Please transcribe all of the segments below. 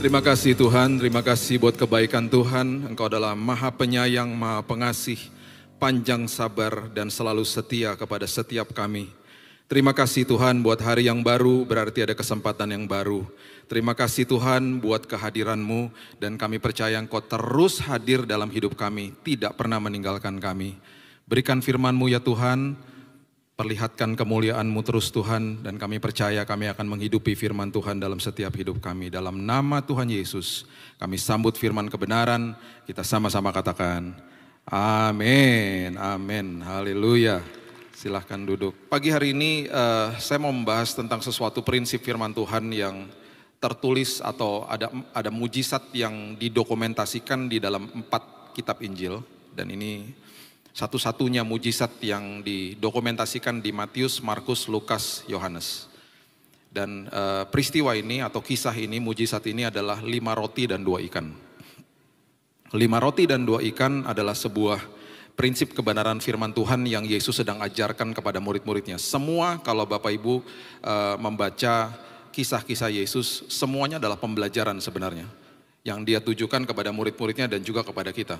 Terima kasih Tuhan, terima kasih buat kebaikan Tuhan. Engkau adalah Maha Penyayang, Maha Pengasih, panjang sabar dan selalu setia kepada setiap kami. Terima kasih Tuhan buat hari yang baru, berarti ada kesempatan yang baru. Terima kasih Tuhan buat kehadiran-Mu dan kami percaya Engkau terus hadir dalam hidup kami, tidak pernah meninggalkan kami. Berikan firman-Mu ya Tuhan. Perlihatkan kemuliaan-Mu terus Tuhan, dan kami percaya kami akan menghidupi firman Tuhan dalam setiap hidup kami. Dalam nama Tuhan Yesus, kami sambut firman kebenaran, kita sama-sama katakan, amin, amin, haleluya. Silahkan duduk. Pagi hari ini saya mau membahas tentang sesuatu prinsip firman Tuhan yang tertulis atau ada mujizat yang didokumentasikan di dalam 4 kitab Injil, dan ini satu-satunya mujizat yang didokumentasikan di Matius, Markus, Lukas, Yohanes. Dan peristiwa ini atau kisah ini, mujizat ini adalah 5 roti dan 2 ikan. 5 roti dan 2 ikan adalah sebuah prinsip kebenaran firman Tuhan yang Yesus sedang ajarkan kepada murid-muridnya. Semua kalau Bapak Ibu membaca kisah-kisah Yesus, semuanya adalah pembelajaran sebenarnya. Yang dia tujukan kepada murid-muridnya dan juga kepada kita.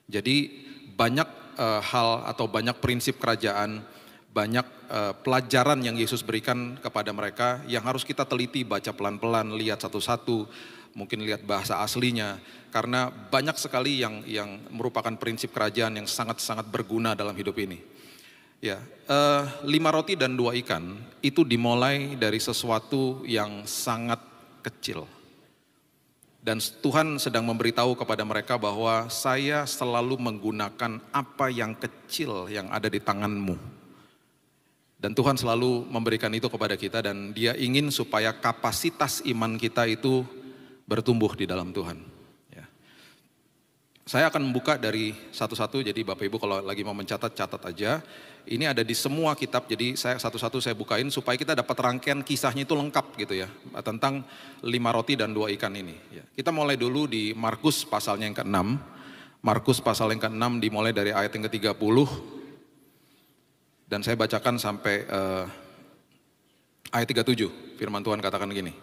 Jadi banyak hal atau banyak prinsip kerajaan, banyak pelajaran yang Yesus berikan kepada mereka yang harus kita teliti, baca pelan-pelan, lihat satu-satu, mungkin lihat bahasa aslinya, karena banyak sekali yang merupakan prinsip kerajaan yang sangat-sangat berguna dalam hidup ini. Ya, 5 roti dan 2 ikan itu dimulai dari sesuatu yang sangat kecil. Dan Tuhan sedang memberitahu kepada mereka bahwa saya selalu menggunakan apa yang kecil yang ada di tanganmu. Dan Tuhan selalu memberikan itu kepada kita dan Dia ingin supaya kapasitas iman kita itu bertumbuh di dalam Tuhan. Ya. Saya akan membuka dari satu-satu, jadi Bapak Ibu kalau lagi mau mencatat, catat aja. Ini ada di semua kitab, jadi saya satu-satu saya bukain supaya kita dapat rangkaian kisahnya itu lengkap gitu ya. Tentang 5 roti dan 2 ikan ini. Ya. Kita mulai dulu di Markus pasalnya yang ke-6. Markus pasal yang ke-6 dimulai dari ayat yang ke-30. Dan saya bacakan sampai ayat 37. Firman Tuhan katakan gini.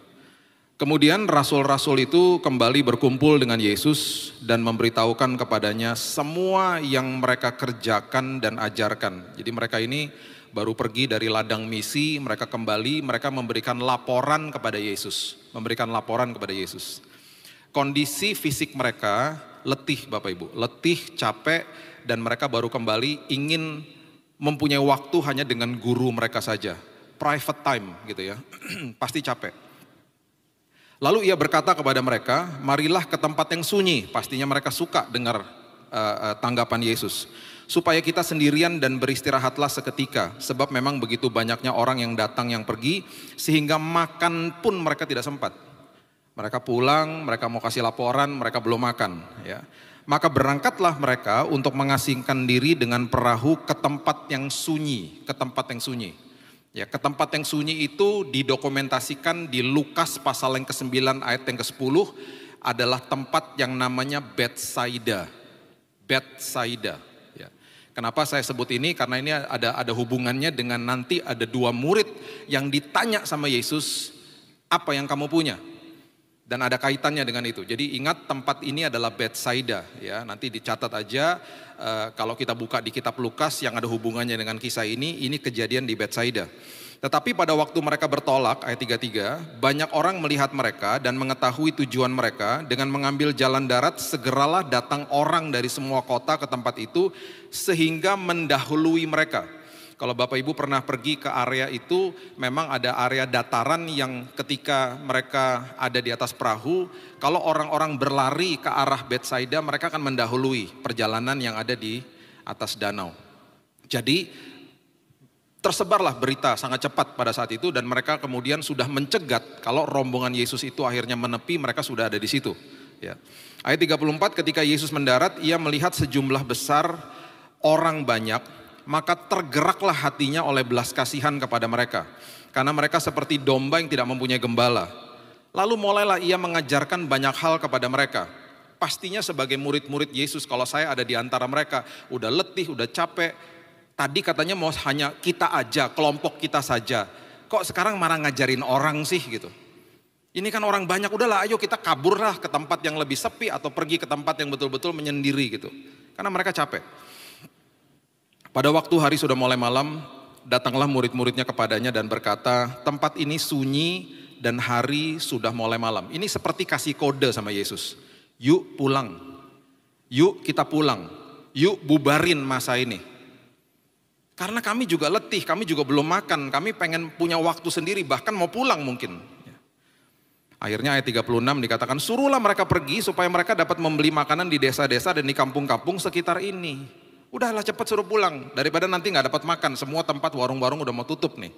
Kemudian rasul-rasul itu kembali berkumpul dengan Yesus dan memberitahukan kepadanya semua yang mereka kerjakan dan ajarkan. Jadi mereka ini baru pergi dari ladang misi, mereka kembali, mereka memberikan laporan kepada Yesus. Memberikan laporan kepada Yesus. Kondisi fisik mereka letih Bapak Ibu, letih, capek, dan mereka baru kembali ingin mempunyai waktu hanya dengan guru mereka saja. Private time gitu ya, pasti capek. Lalu ia berkata kepada mereka, marilah ke tempat yang sunyi. Pastinya mereka suka dengar tanggapan Yesus. Supaya kita sendirian dan beristirahatlah seketika. Sebab memang begitu banyaknya orang yang datang yang pergi, sehingga makan pun mereka tidak sempat. Mereka pulang, mereka mau kasih laporan, mereka belum makan. Ya. Maka berangkatlah mereka untuk mengasingkan diri dengan perahu ke tempat yang sunyi. Ke tempat yang sunyi. Ya, ke tempat yang sunyi itu didokumentasikan di Lukas pasal yang ke-9 ayat yang ke-10 adalah tempat yang namanya Betsaida. Betsaida. Ya. Kenapa saya sebut ini? Karena ini ada hubungannya dengan nanti ada 2 murid yang ditanya sama Yesus, apa yang kamu punya? Dan ada kaitannya dengan itu. Jadi ingat tempat ini adalah Betsaida. Ya, nanti dicatat aja. Kalau kita buka di kitab Lukas yang ada hubungannya dengan kisah ini kejadian di Betsaida. Tetapi pada waktu mereka bertolak, ayat 33, banyak orang melihat mereka dan mengetahui tujuan mereka. Dengan mengambil jalan darat, segeralah datang orang dari semua kota ke tempat itu, sehingga mendahului mereka. Kalau Bapak Ibu pernah pergi ke area itu, memang ada area dataran yang ketika mereka ada di atas perahu, kalau orang-orang berlari ke arah Betsaida, mereka akan mendahului perjalanan yang ada di atas danau. Jadi tersebarlah berita sangat cepat pada saat itu dan mereka kemudian sudah mencegat kalau rombongan Yesus itu akhirnya menepi, mereka sudah ada di situ. Ya. Ayat 34, ketika Yesus mendarat, ia melihat sejumlah besar orang banyak, maka tergeraklah hatinya oleh belas kasihan kepada mereka. Karena mereka seperti domba yang tidak mempunyai gembala. Lalu mulailah ia mengajarkan banyak hal kepada mereka. Pastinya sebagai murid-murid Yesus, kalau saya ada di antara mereka, udah letih, udah capek. Tadi katanya mau hanya kita aja, kelompok kita saja. Kok sekarang marah ngajarin orang sih gitu. Ini kan orang banyak, udahlah ayo kita kaburlah ke tempat yang lebih sepi atau pergi ke tempat yang betul-betul menyendiri gitu. Karena mereka capek. Pada waktu hari sudah mulai malam, datanglah murid-muridnya kepadanya dan berkata, tempat ini sunyi dan hari sudah mulai malam. Ini seperti kasih kode sama Yesus. Yuk pulang, yuk kita pulang, yuk bubarin masa ini. Karena kami juga letih, kami juga belum makan, kami pengen punya waktu sendiri, bahkan mau pulang mungkin. Akhirnya ayat 36 dikatakan, suruhlah mereka pergi supaya mereka dapat membeli makanan di desa-desa dan di kampung-kampung sekitar ini. Udahlah cepat suruh pulang, daripada nanti gak dapat makan, semua tempat warung-warung udah mau tutup nih.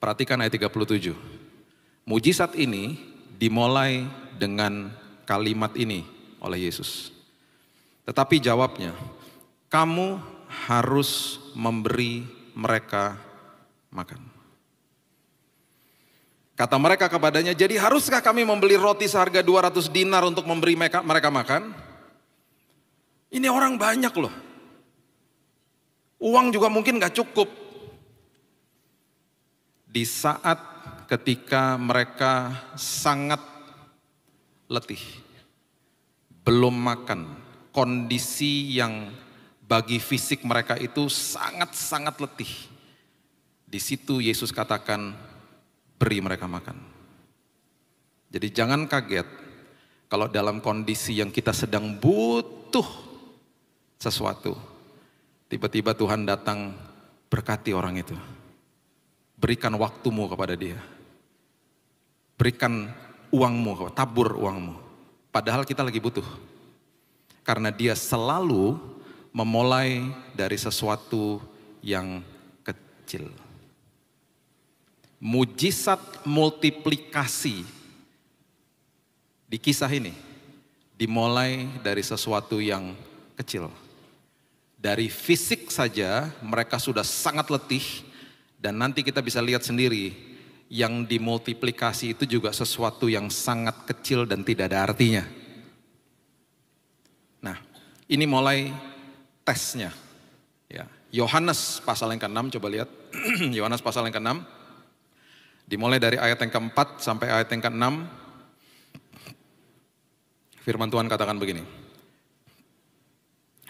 Perhatikan ayat 37. Mujizat ini dimulai dengan kalimat ini oleh Yesus. Tetapi jawabnya, kamu harus memberi mereka makan. Kata mereka kepadanya, jadi haruskah kami membeli roti seharga 200 dinar untuk memberi mereka makan? Ini orang banyak loh. Uang juga mungkin gak cukup. Di saat ketika mereka sangat letih, belum makan, kondisi yang bagi fisik mereka itu sangat-sangat letih. Di situ Yesus katakan, beri mereka makan. Jadi jangan kaget kalau dalam kondisi yang kita sedang butuh sesuatu, tiba-tiba Tuhan datang, berkati orang itu. Berikan waktumu kepada dia. Berikan uangmu, tabur uangmu. Padahal kita lagi butuh. Karena dia selalu memulai dari sesuatu yang kecil. Mujizat multiplikasi di kisah ini dimulai dari sesuatu yang kecil. Dari fisik saja mereka sudah sangat letih, dan nanti kita bisa lihat sendiri yang dimultiplikasi itu juga sesuatu yang sangat kecil dan tidak ada artinya. Nah, ini mulai tesnya. Ya, Yohanes pasal yang ke-6, coba lihat. Yohanes pasal yang ke-6. Dimulai dari ayat yang ke-4 sampai ayat yang ke-6. Firman Tuhan katakan begini.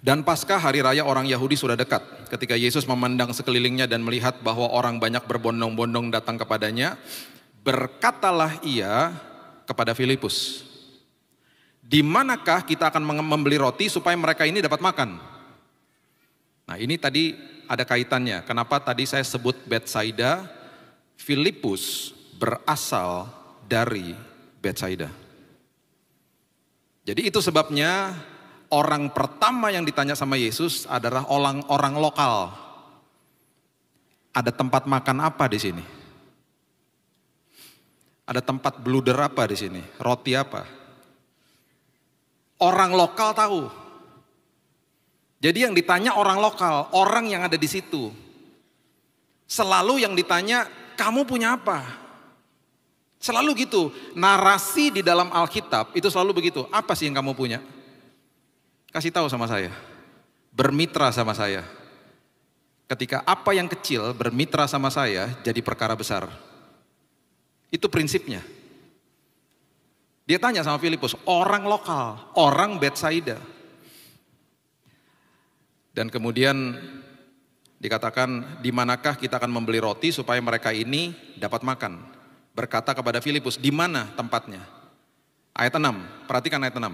Dan pasca hari raya orang Yahudi sudah dekat. Ketika Yesus memandang sekelilingnya dan melihat bahwa orang banyak berbondong-bondong datang kepadanya, berkatalah ia kepada Filipus, di manakah kita akan membeli roti supaya mereka ini dapat makan? Nah, ini tadi ada kaitannya. Kenapa tadi saya sebut Betsaida? Filipus berasal dari Betsaida. Jadi itu sebabnya orang pertama yang ditanya sama Yesus adalah orang lokal. Ada tempat makan apa di sini? Ada tempat bluder apa di sini? Roti apa? Orang lokal tahu. Jadi yang ditanya orang lokal, orang yang ada di situ. Selalu yang ditanya, kamu punya apa? Selalu gitu. Narasi di dalam Alkitab itu selalu begitu. Apa sih yang kamu punya? Kasih tahu sama saya. Bermitra sama saya. Ketika apa yang kecil bermitra sama saya jadi perkara besar. Itu prinsipnya. Dia tanya sama Filipus, orang lokal, orang Betsaida. Dan kemudian dikatakan, di manakah kita akan membeli roti supaya mereka ini dapat makan? Berkata kepada Filipus, di mana tempatnya? Ayat 6, perhatikan ayat 6.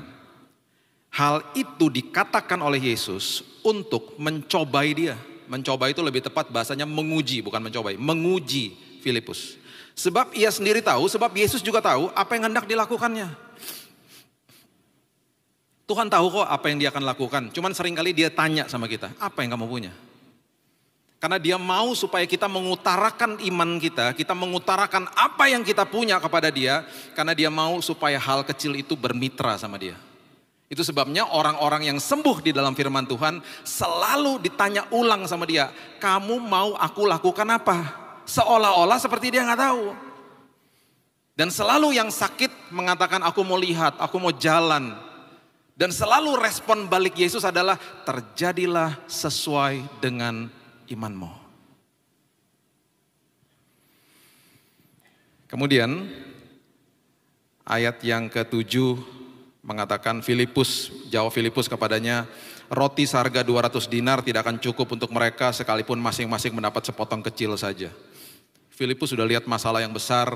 Hal itu dikatakan oleh Yesus untuk mencobai dia. Mencoba itu lebih tepat bahasanya menguji, bukan mencobai. Menguji Filipus. Sebab ia sendiri tahu, sebab Yesus juga tahu apa yang hendak dilakukannya. Tuhan tahu kok apa yang dia akan lakukan. Cuman seringkali dia tanya sama kita, apa yang kamu punya? Karena dia mau supaya kita mengutarakan iman kita mengutarakan apa yang kita punya kepada dia. Karena dia mau supaya hal kecil itu bermitra sama dia. Itu sebabnya orang-orang yang sembuh di dalam firman Tuhan selalu ditanya ulang sama dia. Kamu mau aku lakukan apa? Seolah-olah seperti dia gak tahu. Dan selalu yang sakit mengatakan aku mau lihat, aku mau jalan. Dan selalu respon balik Yesus adalah terjadilah sesuai dengan imanmu. Kemudian ayat yang ke-7 mengatakan jawab Filipus kepadanya, roti seharga 200 dinar tidak akan cukup untuk mereka sekalipun masing-masing mendapat sepotong kecil saja. Filipus sudah lihat masalah yang besar,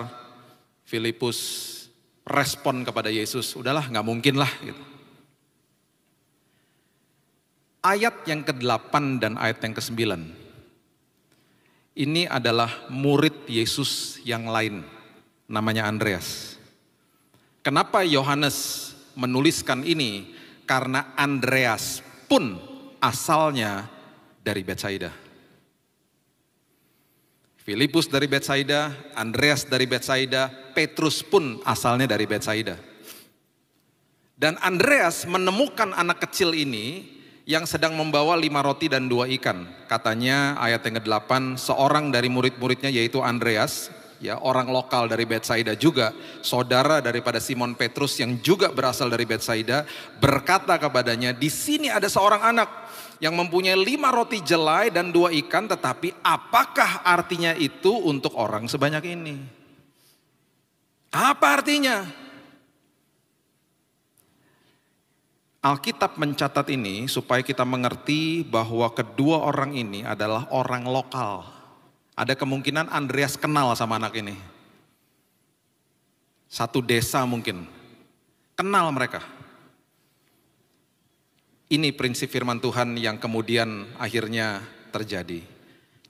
Filipus respon kepada Yesus, udahlah nggak mungkin lah gitu. Ayat yang ke-8 dan ayat yang ke-9, ini adalah murid Yesus yang lain, namanya Andreas. Kenapa Yohanes menuliskan ini? Karena Andreas pun asalnya dari Betsaida. Filipus dari Betsaida, Andreas dari Betsaida, Petrus pun asalnya dari Betsaida. Dan Andreas menemukan anak kecil ini yang sedang membawa 5 roti dan 2 ikan. Katanya ayat yang ke-8, seorang dari murid-muridnya yaitu Andreas, ya orang lokal dari Betsaida juga, saudara daripada Simon Petrus yang juga berasal dari Betsaida, berkata kepadanya, di sini ada seorang anak yang mempunyai 5 roti jelai dan 2 ikan, tetapi apakah artinya itu untuk orang sebanyak ini? Apa artinya? Alkitab mencatat ini supaya kita mengerti bahwa kedua orang ini adalah orang lokal. Ada kemungkinan Andreas kenal sama anak ini. Satu desa mungkin. Kenal mereka. Ini prinsip firman Tuhan yang kemudian akhirnya terjadi.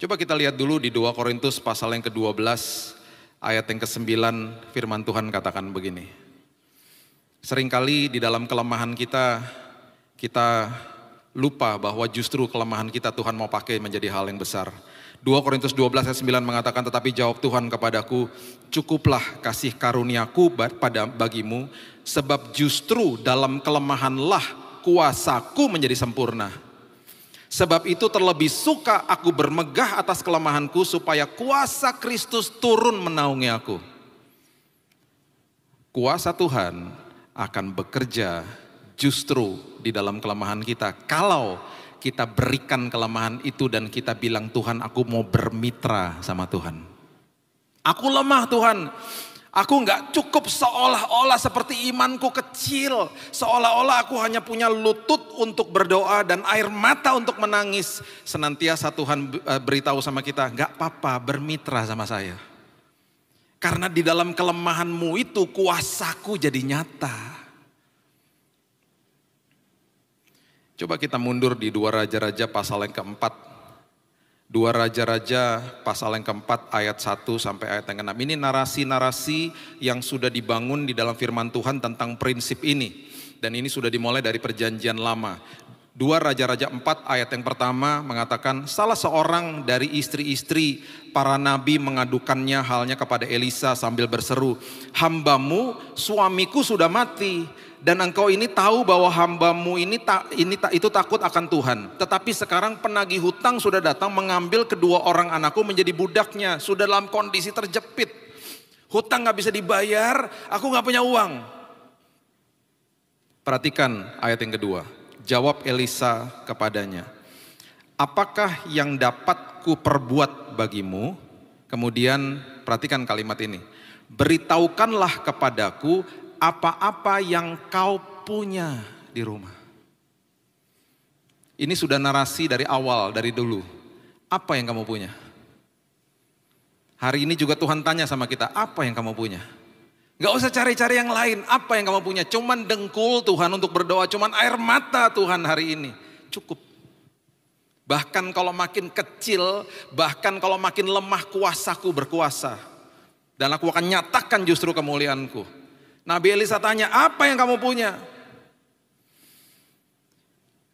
Coba kita lihat dulu di 2 Korintus pasal yang ke-12 ayat yang ke-9, firman Tuhan katakan begini. Seringkali di dalam kelemahan kita lupa bahwa justru kelemahan kita Tuhan mau pakai menjadi hal yang besar. 2 Korintus 12 ayat 9 mengatakan, tetapi jawab Tuhan kepadaku, cukuplah kasih karuniaku bagimu, sebab justru dalam kelemahanlah kuasaku menjadi sempurna. Sebab itu terlebih suka aku bermegah atas kelemahanku, supaya kuasa Kristus turun menaungi aku. Kuasa Tuhan akan bekerja justru di dalam kelemahan kita. Kalau kita berikan kelemahan itu dan kita bilang, Tuhan aku mau bermitra sama Tuhan. Aku lemah Tuhan. Aku gak cukup, seolah-olah seperti imanku kecil. Seolah-olah aku hanya punya lutut untuk berdoa dan air mata untuk menangis. Senantiasa Tuhan beritahu sama kita, gak apa-apa, bermitra sama saya. Karena di dalam kelemahanmu itu kuasaku jadi nyata. Coba kita mundur di 2 Raja-Raja pasal yang ke-4. 2 Raja-Raja pasal yang ke-4 ayat 1 sampai ayat yang ke-6. Ini narasi-narasi yang sudah dibangun di dalam firman Tuhan tentang prinsip ini. Dan ini sudah dimulai dari perjanjian lama. 2 Raja-Raja 4 ayat yang pertama mengatakan, salah seorang dari istri-istri para nabi mengadukannya halnya kepada Elisa sambil berseru, hambamu suamiku sudah mati, dan engkau ini tahu bahwa hambamu itu takut akan Tuhan. Tetapi sekarang penagih hutang sudah datang mengambil kedua orang anakku menjadi budaknya, sudah dalam kondisi terjepit. Hutang gak bisa dibayar, aku gak punya uang. Perhatikan ayat yang kedua. Jawab Elisa kepadanya, apakah yang dapat ku perbuat bagimu? Kemudian perhatikan kalimat ini, beritahukanlah kepadaku apa-apa yang kau punya di rumah. Ini sudah narasi dari awal, dari dulu. Apa yang kamu punya? Hari ini juga Tuhan tanya sama kita, apa yang kamu punya? Gak usah cari-cari yang lain, apa yang kamu punya? Cuman dengkul Tuhan untuk berdoa, cuman air mata Tuhan hari ini. Cukup. Bahkan kalau makin kecil, bahkan kalau makin lemah, kuasaku berkuasa. Dan aku akan nyatakan justru kemuliaanku. Nabi Elisa tanya, apa yang kamu punya?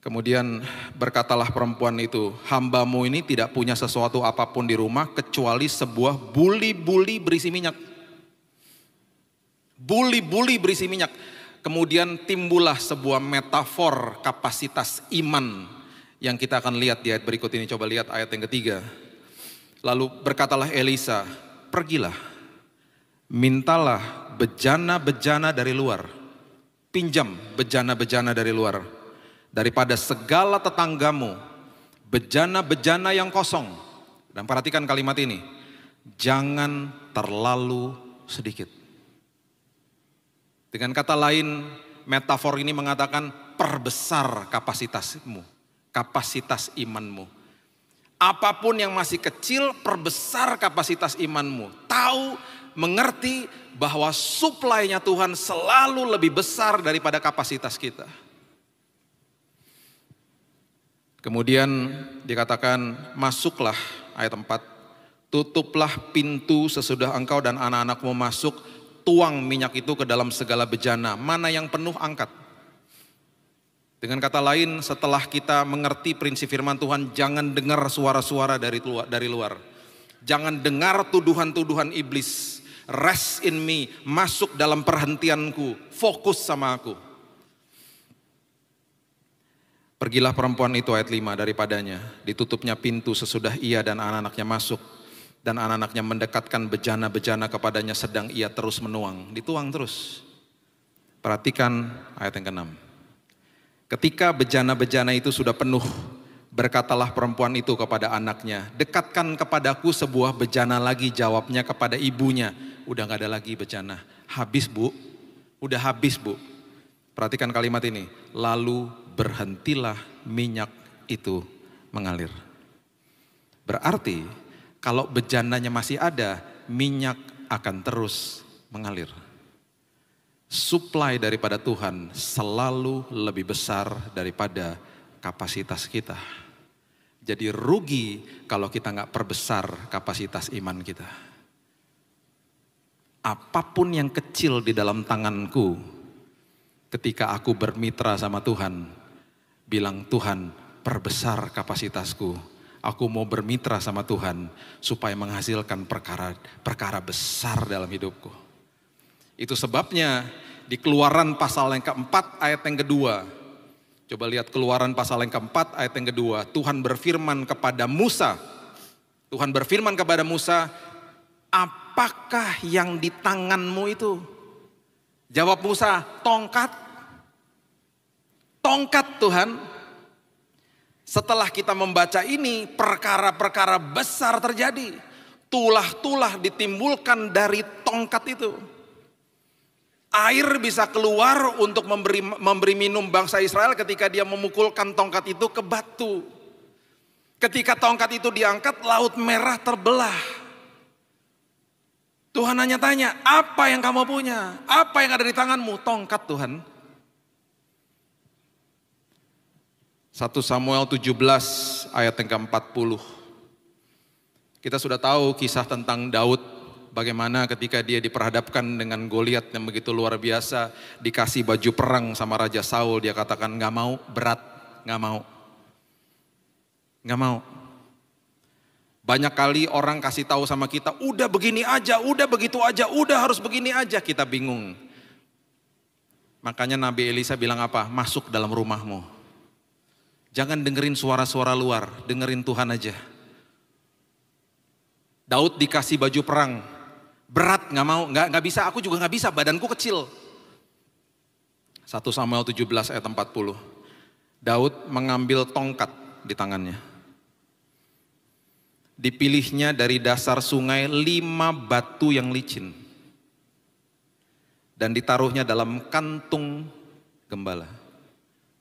Kemudian berkatalah perempuan itu, hambamu ini tidak punya sesuatu apapun di rumah kecuali sebuah buli-buli berisi minyak. Buli-buli berisi minyak. Kemudian timbullah sebuah metafor kapasitas iman yang kita akan lihat di ayat berikut ini. Coba lihat ayat yang ketiga. Lalu berkatalah Elisa, pergilah, mintalah bejana-bejana dari luar. Pinjam bejana-bejana dari luar. Daripada segala tetanggamu, bejana-bejana yang kosong. Dan perhatikan kalimat ini, jangan terlalu sedikit. Dengan kata lain, metafor ini mengatakan perbesar kapasitasmu, kapasitas imanmu. Apapun yang masih kecil, perbesar kapasitas imanmu. Tahu, mengerti bahwa suplainya Tuhan selalu lebih besar daripada kapasitas kita. Kemudian dikatakan, masuklah, ayat 4, tutuplah pintu sesudah engkau dan anak-anakmu masuk, tuang minyak itu ke dalam segala bejana, mana yang penuh angkat. Dengan kata lain, setelah kita mengerti prinsip firman Tuhan, jangan dengar suara-suara dari luar. Jangan dengar tuduhan-tuduhan iblis. Rest in me, masuk dalam perhentianku, fokus sama aku. Pergilah perempuan itu, ayat 5, daripadanya. Ditutupnya pintu sesudah ia dan anak-anaknya masuk. Dan anak-anaknya mendekatkan bejana-bejana kepadanya sedang ia terus menuang. Dituang terus. Perhatikan ayat yang ke-6. Ketika bejana-bejana itu sudah penuh, berkatalah perempuan itu kepada anaknya, dekatkan kepadaku sebuah bejana lagi, jawabnya kepada ibunya. Udah gak ada lagi bejana. Habis bu, udah habis bu. Perhatikan kalimat ini, lalu berhentilah minyak itu mengalir. Berarti kalau bejananya masih ada, minyak akan terus mengalir. Suplai daripada Tuhan selalu lebih besar daripada kapasitas kita. Jadi rugi kalau kita nggak perbesar kapasitas iman kita. Apapun yang kecil di dalam tanganku, ketika aku bermitra sama Tuhan, bilang Tuhan perbesar kapasitasku. Aku mau bermitra sama Tuhan supaya menghasilkan perkara besar dalam hidupku. Itu sebabnya di Keluaran pasal yang keempat ayat yang kedua. Coba lihat Keluaran pasal yang keempat ayat yang kedua. Tuhan berfirman kepada Musa. Tuhan berfirman kepada Musa, apakah yang di tanganmu itu? Jawab Musa, tongkat. Tongkat Tuhan. Setelah kita membaca ini, perkara-perkara besar terjadi. Tulah-tulah ditimbulkan dari tongkat itu. Air bisa keluar untuk memberi minum bangsa Israel ketika dia memukulkan tongkat itu ke batu. Ketika tongkat itu diangkat, Laut Merah terbelah. Tuhan hanya tanya, apa yang kamu punya? Apa yang ada di tanganmu? Tongkat Tuhan. 1 Samuel 17 ayat yang ke-40. Kita sudah tahu kisah tentang Daud, bagaimana ketika dia diperhadapkan dengan Goliat yang begitu luar biasa, dikasih baju perang sama Raja Saul, dia katakan gak mau, berat, gak mau. Gak mau. Banyak kali orang kasih tahu sama kita, udah begini aja, udah begitu aja, udah harus begini aja, kita bingung. Makanya Nabi Elisa bilang apa? Masuk dalam rumahmu. Jangan dengerin suara-suara luar, dengerin Tuhan aja. Daud dikasih baju perang, berat gak mau, gak bisa, aku juga gak bisa, badanku kecil. 1 Samuel 17 ayat 40. Daud mengambil tongkat di tangannya. Dipilihnya dari dasar sungai 5 batu yang licin. Dan ditaruhnya dalam kantung gembala.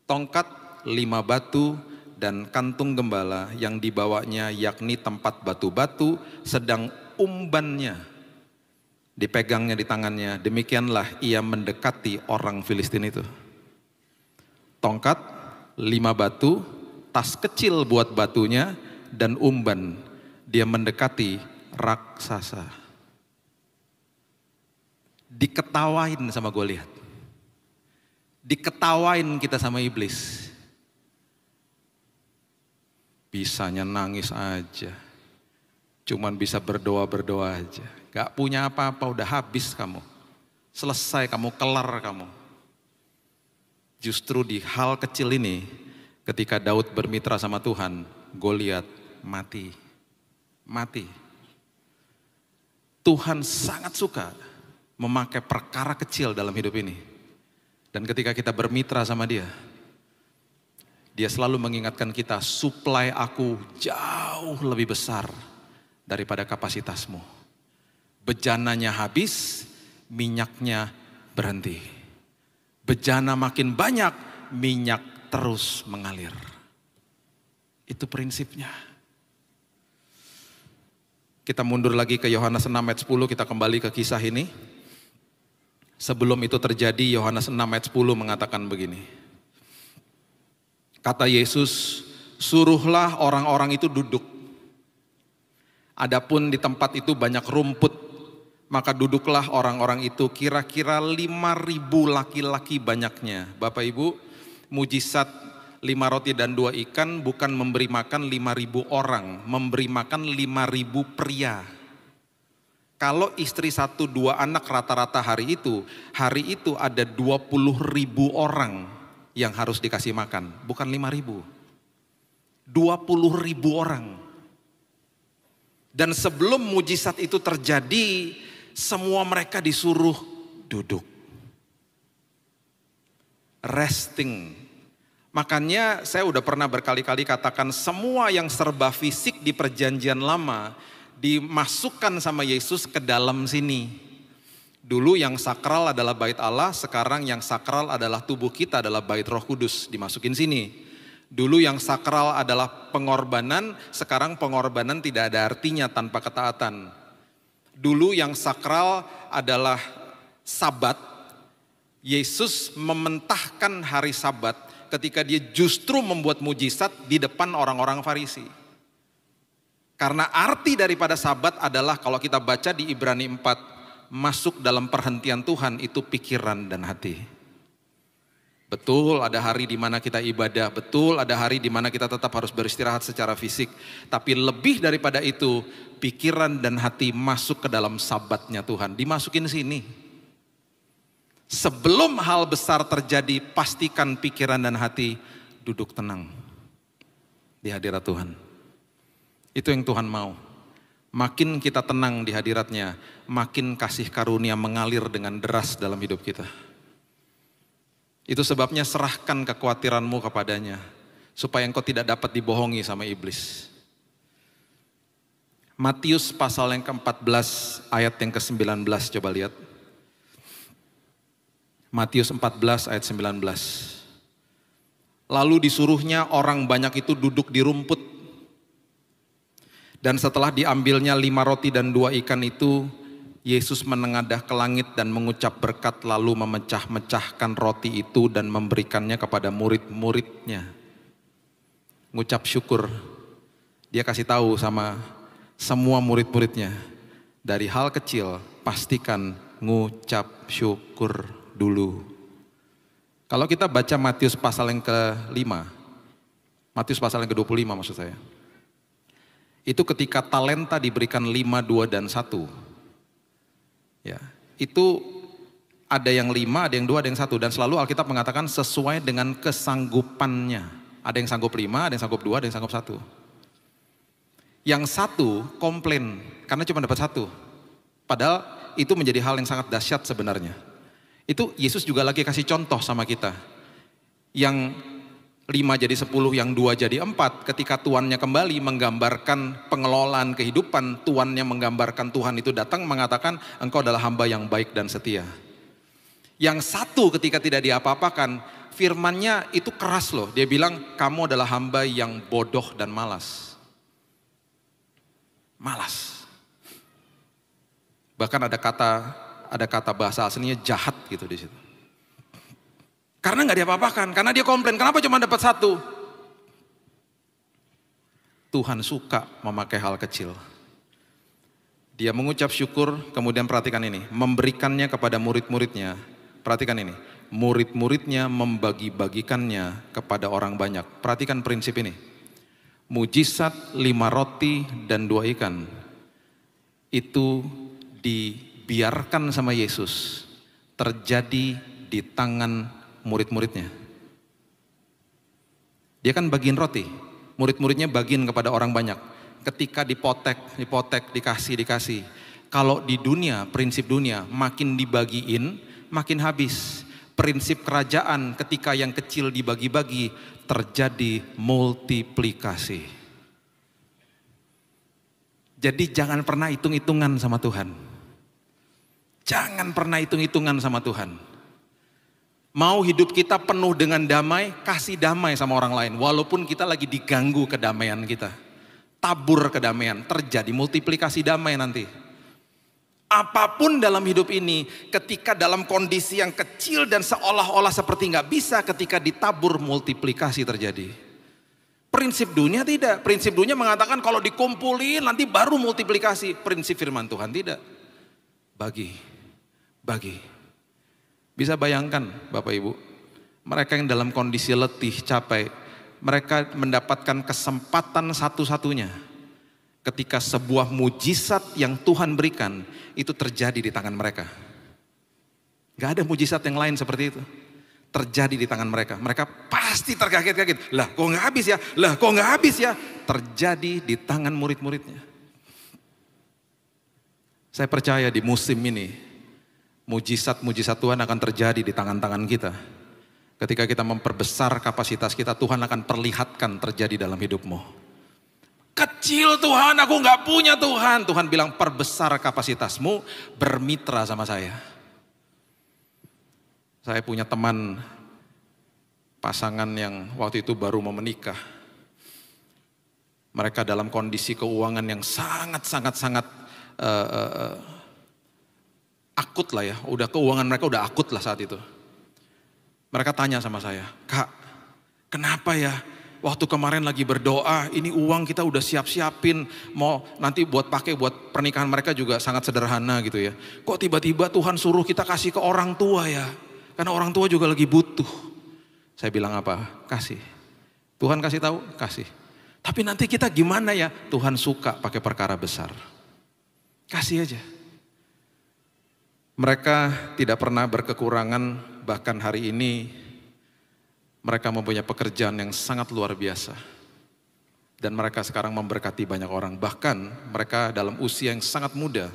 Tongkat 5 batu dan kantung gembala yang dibawanya yakni tempat batu-batu, sedang umbannya dipegangnya di tangannya. Demikianlah ia mendekati orang Filistin itu. Tongkat, 5 batu, tas kecil buat batunya, dan umban. Dia mendekati raksasa. Diketawain sama Goliat. Diketawain kita sama iblis. Bisanya nangis aja. Cuman bisa berdoa-berdoa aja. Gak punya apa-apa, udah habis kamu. Selesai kamu, kelar kamu. Justru di hal kecil ini, ketika Daud bermitra sama Tuhan, Goliat mati. Mati. Tuhan sangat suka memakai perkara kecil dalam hidup ini. Dan ketika kita bermitra sama Dia, Dia selalu mengingatkan kita, suplai aku jauh lebih besar daripada kapasitasmu. Bejananya habis, minyaknya berhenti. Bejana makin banyak, minyak terus mengalir. Itu prinsipnya. Kita mundur lagi ke Yohanes 6 ayat 10, kita kembali ke kisah ini. Sebelum itu terjadi, Yohanes 6 ayat 10 mengatakan begini. Kata Yesus, suruhlah orang-orang itu duduk. Adapun di tempat itu banyak rumput, maka duduklah orang-orang itu, kira-kira 5.000 laki-laki banyaknya. Bapak Ibu, mujizat 5 roti dan 2 ikan bukan memberi makan 5.000 orang, memberi makan 5.000 pria. Kalau istri 1-2 anak rata-rata hari itu ada 20.000 orang yang harus dikasih makan, bukan 5.000. 20.000 orang. Dan sebelum mujizat itu terjadi, semua mereka disuruh duduk. Resting. Makanya saya udah pernah berkali-kali katakan, semua yang serba fisik di perjanjian lama dimasukkan sama Yesus ke dalam sini. Dulu yang sakral adalah bait Allah, sekarang yang sakral adalah tubuh kita, adalah bait Roh Kudus, dimasukin sini. Dulu yang sakral adalah pengorbanan, sekarang pengorbanan tidak ada artinya tanpa ketaatan. Dulu yang sakral adalah Sabat, Yesus mementahkan hari Sabat ketika dia justru membuat mujizat di depan orang-orang Farisi. Karena arti daripada Sabat adalah, kalau kita baca di Ibrani 4, masuk dalam perhentian Tuhan itu pikiran dan hati. Betul ada hari di mana kita ibadah, betul ada hari di mana kita tetap harus beristirahat secara fisik. Tapi lebih daripada itu, pikiran dan hati masuk ke dalam Sabatnya Tuhan, dimasukin sini. Sebelum hal besar terjadi, pastikan pikiran dan hati duduk tenang di hadirat Tuhan. Itu yang Tuhan mau. Makin kita tenang di hadiratnya, makin kasih karunia mengalir dengan deras dalam hidup kita. Itu sebabnya serahkan kekhawatiranmu kepadanya, supaya engkau tidak dapat dibohongi sama iblis. Matius pasal yang ke-14 ayat yang ke-19, coba lihat. Matius 14 ayat 19. Lalu disuruhnya orang banyak itu duduk di rumput. Dan setelah diambilnya 5 roti dan 2 ikan itu, Yesus menengadah ke langit dan mengucap berkat, lalu memecah-mecahkan roti itu dan memberikannya kepada murid-muridnya. Ngucap syukur. Dia kasih tahu sama semua murid-muridnya, dari hal kecil pastikan ngucap syukur dulu. Kalau kita baca Matius pasal yang ke-5, Matius pasal yang ke-25 maksud saya. Itu ketika talenta diberikan 5, 2, dan 1. Ya, itu ada yang 5, ada yang 2, ada yang 1. Dan selalu Alkitab mengatakan sesuai dengan kesanggupannya. Ada yang sanggup 5, ada yang sanggup 2, ada yang sanggup 1. Yang 1 komplain karena cuma dapat 1. Padahal itu menjadi hal yang sangat dahsyat sebenarnya. Itu Yesus juga lagi kasih contoh sama kita. Yang 5 jadi 10, yang 2 jadi 4. Ketika tuannya kembali menggambarkan pengelolaan kehidupan, tuannya menggambarkan Tuhan itu datang mengatakan, engkau adalah hamba yang baik dan setia. Yang 1 ketika tidak diapa-apakan, firmannya itu keras loh. Dia bilang, kamu adalah hamba yang bodoh dan malas. Malas. Bahkan ada kata bahasa aslinya jahat gitu di situ. Karena nggak diapa-apakan, karena dia komplain, kenapa cuma dapat 1? Tuhan suka memakai hal kecil. Dia mengucap syukur, kemudian perhatikan ini, memberikannya kepada murid-muridnya. Perhatikan ini, murid-muridnya membagi-bagikannya kepada orang banyak. Perhatikan prinsip ini. Mujizat 5 roti dan 2 ikan itu dibiarkan sama Yesus terjadi di tangan murid-muridnya. Dia kan bagiin roti, murid-muridnya bagiin kepada orang banyak. Ketika dipotek, dikasih. Kalau di dunia, prinsip dunia, makin dibagiin, makin habis. Prinsip kerajaan ketika yang kecil dibagi-bagi, terjadi multiplikasi. Jadi jangan pernah hitung-hitungan sama Tuhan. Jangan pernah hitung-hitungan sama Tuhan. Mau hidup kita penuh dengan damai, kasih damai sama orang lain. Walaupun kita lagi diganggu kedamaian kita. Tabur kedamaian, terjadi multiplikasi damai nanti. Apapun dalam hidup ini, ketika dalam kondisi yang kecil dan seolah-olah seperti nggak bisa, ketika ditabur multiplikasi terjadi. Prinsip dunia tidak. Prinsip dunia mengatakan kalau dikumpulin nanti baru multiplikasi. Prinsip firman Tuhan tidak. Bagi. Bisa bayangkan Bapak Ibu, mereka yang dalam kondisi letih, capek, mereka mendapatkan kesempatan satu-satunya ketika sebuah mujizat yang Tuhan berikan itu terjadi di tangan mereka. Gak ada mujizat yang lain seperti itu. Terjadi di tangan mereka. Mereka pasti terkaget-kaget. Lah kok gak habis ya? Lah kok gak habis ya? Terjadi di tangan murid-muridnya. Saya percaya di musim ini, mujizat-mujizat Tuhan akan terjadi di tangan-tangan kita. Ketika kita memperbesar kapasitas kita, Tuhan akan perlihatkan terjadi dalam hidupmu. Kecil Tuhan, aku gak punya Tuhan. Tuhan bilang perbesar kapasitasmu, bermitra sama saya. Saya punya teman pasangan yang waktu itu baru mau menikah. Mereka dalam kondisi keuangan yang sangat akut lah ya. Keuangan mereka udah akut lah saat itu. Mereka tanya sama saya, Kak, kenapa ya? Waktu kemarin lagi berdoa, ini uang kita udah siap-siapin, mau nanti buat pakai buat pernikahan mereka juga sangat sederhana gitu ya. Kok tiba-tiba Tuhan suruh kita kasih ke orang tua ya? Karena orang tua juga lagi butuh. Saya bilang apa? Kasih. Tuhan kasih tahu, kasih. Tapi nanti kita gimana ya? Tuhan suka pakai perkara besar. Kasih aja. Mereka tidak pernah berkekurangan, bahkan hari ini mereka mempunyai pekerjaan yang sangat luar biasa. Dan mereka sekarang memberkati banyak orang. Bahkan mereka dalam usia yang sangat muda,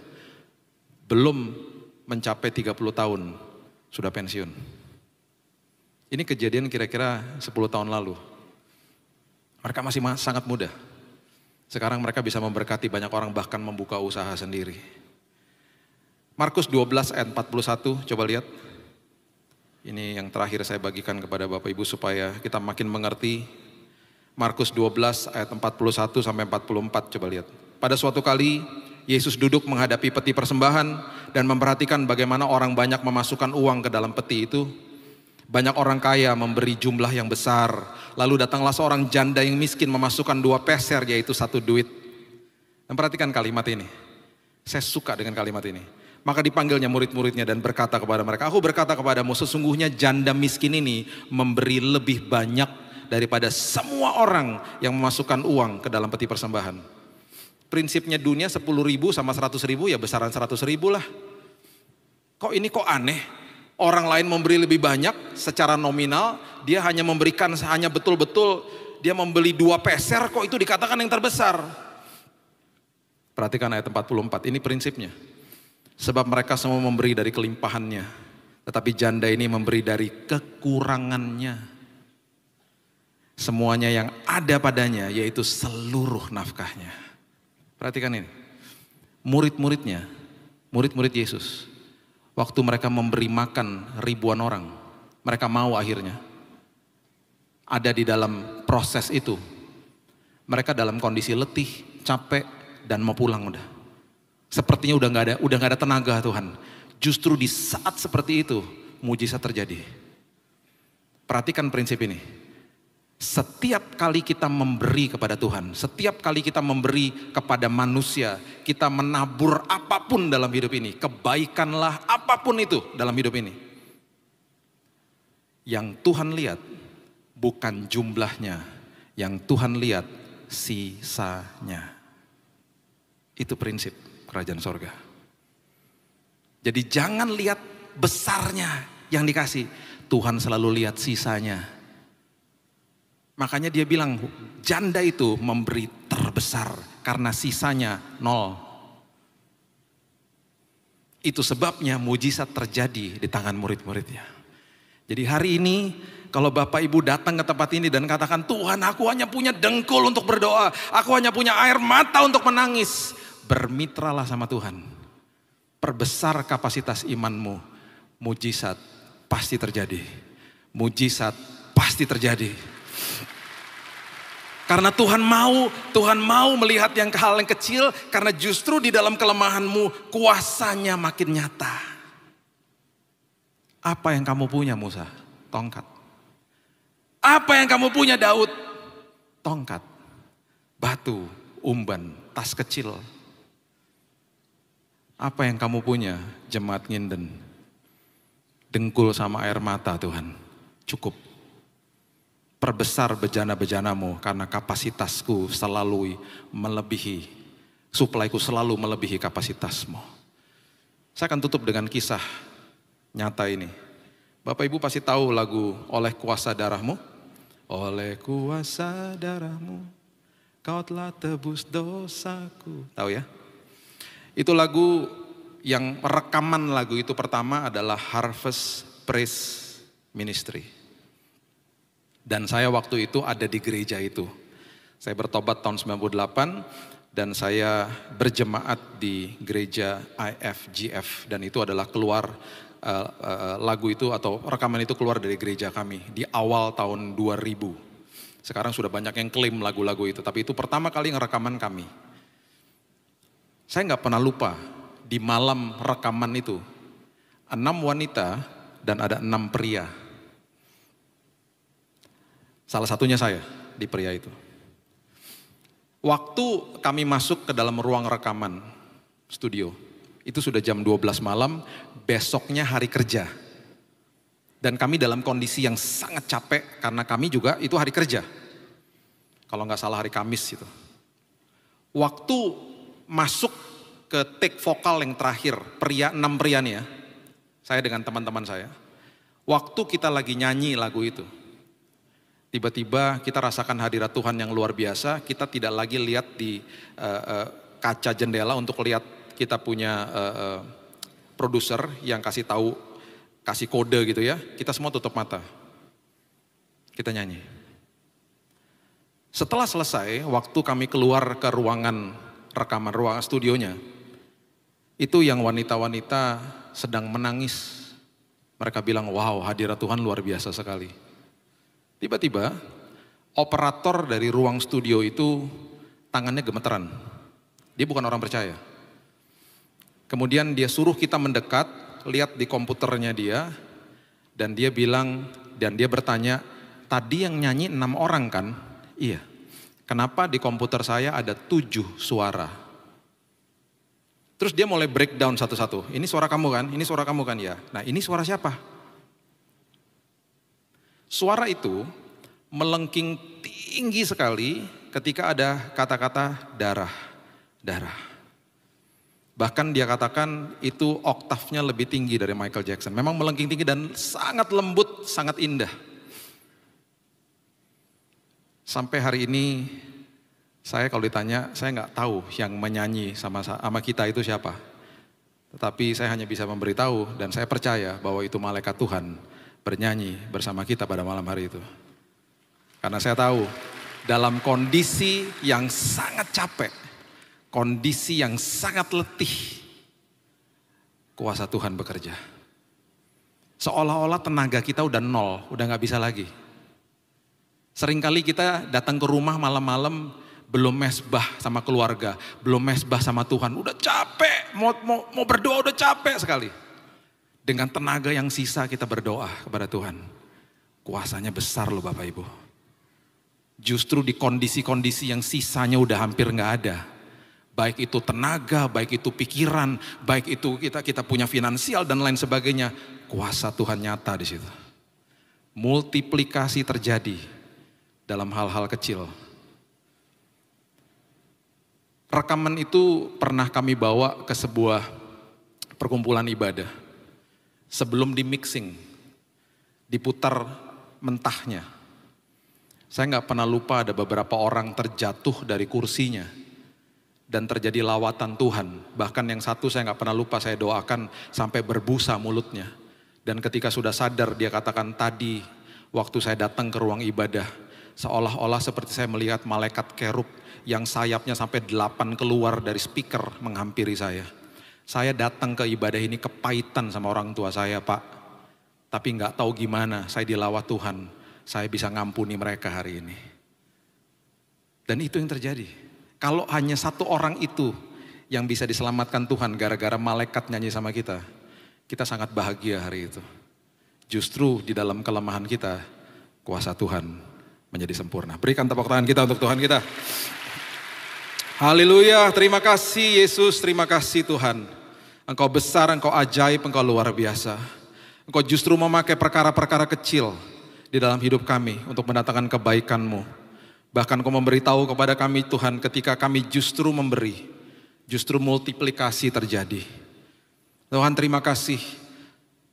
belum mencapai 30 tahun, sudah pensiun. Ini kejadian kira-kira 10 tahun lalu. Mereka masih sangat muda. Sekarang mereka bisa memberkati banyak orang, bahkan membuka usaha sendiri. Markus 12 ayat 41, coba lihat. Ini yang terakhir saya bagikan kepada Bapak Ibu supaya kita makin mengerti. Markus 12 ayat 41 sampai 44, coba lihat. Pada suatu kali Yesus duduk menghadapi peti persembahan dan memperhatikan bagaimana orang banyak memasukkan uang ke dalam peti itu. Banyak orang kaya memberi jumlah yang besar. Lalu datanglah seorang janda yang miskin memasukkan 2 peser, yaitu 1 duit. Dan perhatikan kalimat ini. Saya suka dengan kalimat ini. Maka dipanggilnya murid-muridnya dan berkata kepada mereka, aku berkata kepadamu, sesungguhnya janda miskin ini memberi lebih banyak daripada semua orang yang memasukkan uang ke dalam peti persembahan. Prinsipnya dunia 10.000 sama 100.000 ya besaran 100.000 lah. Kok ini kok aneh? Orang lain memberi lebih banyak secara nominal, dia hanya memberikan hanya betul-betul dia membeli 2 peser, kok itu dikatakan yang terbesar. Perhatikan ayat 44, ini prinsipnya. Sebab mereka semua memberi dari kelimpahannya, tetapi janda ini memberi dari kekurangannya. Semuanya yang ada padanya, yaitu seluruh nafkahnya. Perhatikan ini, murid-muridnya, murid-murid Yesus, waktu mereka memberi makan ribuan orang, mereka mau akhirnya. Ada di dalam proses itu, mereka dalam kondisi letih, capek, dan mau pulang udah. Sepertinya udah nggak ada tenaga Tuhan. Justru di saat seperti itu mujizat terjadi. Perhatikan prinsip ini. Setiap kali kita memberi kepada Tuhan, setiap kali kita memberi kepada manusia, kita menabur apapun dalam hidup ini, kebaikanlah apapun itu dalam hidup ini. Yang Tuhan lihat bukan jumlahnya, yang Tuhan lihat sisanya. Itu prinsip kerajaan sorga. Jadi jangan lihat besarnya yang dikasih. Tuhan selalu lihat sisanya. Makanya dia bilang janda itu memberi terbesar karena sisanya 0. Itu sebabnya mujizat terjadi di tangan murid-muridnya. Jadi hari ini kalau Bapak Ibu datang ke tempat ini dan katakan, Tuhan aku hanya punya dengkul untuk berdoa. Aku hanya punya air mata untuk menangis. Bermitralah sama Tuhan. perbesar kapasitas imanmu, mujizat pasti terjadi. Mujizat pasti terjadi. Karena Tuhan mau melihat hal yang kecil, karena justru di dalam kelemahanmu kuasanya makin nyata. Apa yang kamu punya Musa? Tongkat. Apa yang kamu punya Daud? Tongkat. Batu, umban, tas kecil. Apa yang kamu punya? Jemaat Nginden. Dengkul sama air mata Tuhan. Cukup. Perbesar bejana-bejanamu karena kapasitasku selalu melebihi. Suplaiku selalu melebihi kapasitasmu. Saya akan tutup dengan kisah nyata ini. Bapak Ibu pasti tahu lagu Oleh Kuasa Darahmu. Oleh kuasa darahmu, kau telah tebus dosaku. Tahu ya? Itu lagu yang rekaman lagu itu pertama adalah Harvest Praise Ministry. Dan saya waktu itu ada di gereja itu. Saya bertobat tahun 98 dan saya berjemaat di gereja IFGF. Dan itu adalah keluar lagu itu atau rekaman itu keluar dari gereja kami di awal tahun 2000. Sekarang sudah banyak yang klaim lagu-lagu itu. Tapi itu pertama kali ngerekaman kami. Saya nggak pernah lupa di malam rekaman itu 6 wanita dan ada 6 pria. Salah satunya saya di pria itu. Waktu kami masuk ke dalam ruang rekaman studio, itu sudah jam 12 malam, besoknya hari kerja. Dan kami dalam kondisi yang sangat capek karena kami juga itu hari kerja. Kalau nggak salah hari Kamis itu. Waktu masuk ke take vokal yang terakhir, 6 pria nih ya, saya dengan teman-teman saya. Waktu kita lagi nyanyi lagu itu, tiba-tiba kita rasakan hadirat Tuhan yang luar biasa. Kita tidak lagi lihat di kaca jendela untuk lihat kita punya produser yang kasih tahu, kasih kode gitu ya. Kita semua tutup mata. Kita nyanyi. Setelah selesai, waktu kami keluar ke ruangan rekaman, ruangan studionya, itu yang wanita-wanita sedang menangis. Mereka bilang, wow, hadirat Tuhan luar biasa sekali. Tiba-tiba, operator dari ruang studio itu tangannya gemeteran. Dia bukan orang percaya. Kemudian dia suruh kita mendekat, lihat di komputernya dia, dan dia bilang, dan dia bertanya, tadi yang nyanyi 6 orang kan? Iya. Kenapa di komputer saya ada 7 suara? Terus dia mulai breakdown satu-satu. Ini suara kamu kan? Ini suara kamu kan? Ya. Nah ini suara siapa? Suara itu melengking tinggi sekali ketika ada kata-kata darah, darah. Bahkan dia katakan itu oktavnya lebih tinggi dari Michael Jackson. Memang melengking tinggi dan sangat lembut, sangat indah. Sampai hari ini saya kalau ditanya, saya nggak tahu yang menyanyi sama kita itu siapa. Tetapi saya hanya bisa memberitahu dan saya percaya bahwa itu malaikat Tuhan bernyanyi bersama kita pada malam hari itu. Karena saya tahu dalam kondisi yang sangat capek, kondisi yang sangat letih, kuasa Tuhan bekerja. Seolah-olah tenaga kita udah nol, udah nggak bisa lagi. Seringkali kita datang ke rumah malam-malam belum mesbah sama keluarga, belum mesbah sama Tuhan, udah capek, mau berdoa udah capek sekali. Dengan tenaga yang sisa kita berdoa kepada Tuhan. Kuasanya besar loh Bapak Ibu. Justru di kondisi-kondisi yang sisanya udah hampir nggak ada. Baik itu tenaga, baik itu pikiran, baik itu kita punya finansial dan lain sebagainya. Kuasa Tuhan nyata di situ. Multiplikasi terjadi dalam hal-hal kecil. Rekaman itu pernah kami bawa ke sebuah perkumpulan ibadah. Sebelum di mixing, diputar mentahnya. Saya nggak pernah lupa ada beberapa orang terjatuh dari kursinya. Dan terjadi lawatan Tuhan. Bahkan yang satu saya nggak pernah lupa, saya doakan sampai berbusa mulutnya. Dan ketika sudah sadar dia katakan tadi waktu saya datang ke ruang ibadah. Seolah-olah seperti saya melihat malaikat kerub yang sayapnya sampai 8 keluar dari speaker menghampiri saya. Saya datang ke ibadah ini kepahitan sama orang tua saya, Pak. Tapi nggak tahu gimana, saya dilawat Tuhan. Saya bisa ngampuni mereka hari ini. Dan itu yang terjadi. Kalau hanya satu orang itu yang bisa diselamatkan Tuhan gara-gara malaikat nyanyi sama kita sangat bahagia hari itu. Justru di dalam kelemahan kita, kuasa Tuhan menjadi sempurna. Berikan tepuk tangan kita untuk Tuhan kita. Haleluya, terima kasih Yesus, terima kasih Tuhan. Engkau besar, Engkau ajaib, Engkau luar biasa. Engkau justru memakai perkara-perkara kecil di dalam hidup kami untuk mendatangkan kebaikan-Mu. Bahkan Engkau memberitahu kepada kami Tuhan, ketika kami justru memberi, justru multiplikasi terjadi. Tuhan terima kasih,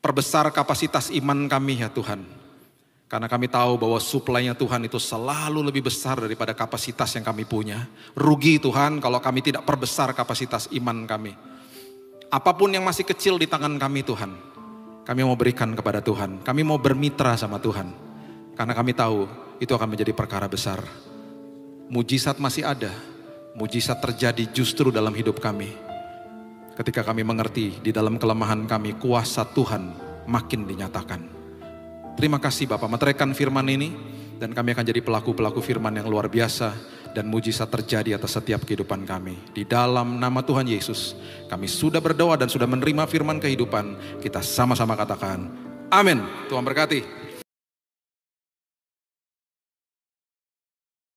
perbesar kapasitas iman kami ya Tuhan. Karena kami tahu bahwa suplainya Tuhan itu selalu lebih besar daripada kapasitas yang kami punya. Rugi Tuhan kalau kami tidak perbesar kapasitas iman kami. Apapun yang masih kecil di tangan kami Tuhan, kami mau berikan kepada Tuhan. Kami mau bermitra sama Tuhan. Karena kami tahu itu akan menjadi perkara besar. Mujizat masih ada. Mujizat terjadi justru dalam hidup kami. Ketika kami mengerti di dalam kelemahan kami, kuasa Tuhan makin dinyatakan. Terima kasih Bapak, meteraikan firman ini dan kami akan jadi pelaku-pelaku firman yang luar biasa dan mujizat terjadi atas setiap kehidupan kami. Di dalam nama Tuhan Yesus, kami sudah berdoa dan sudah menerima firman kehidupan. Kita sama-sama katakan, amin. Tuhan berkati.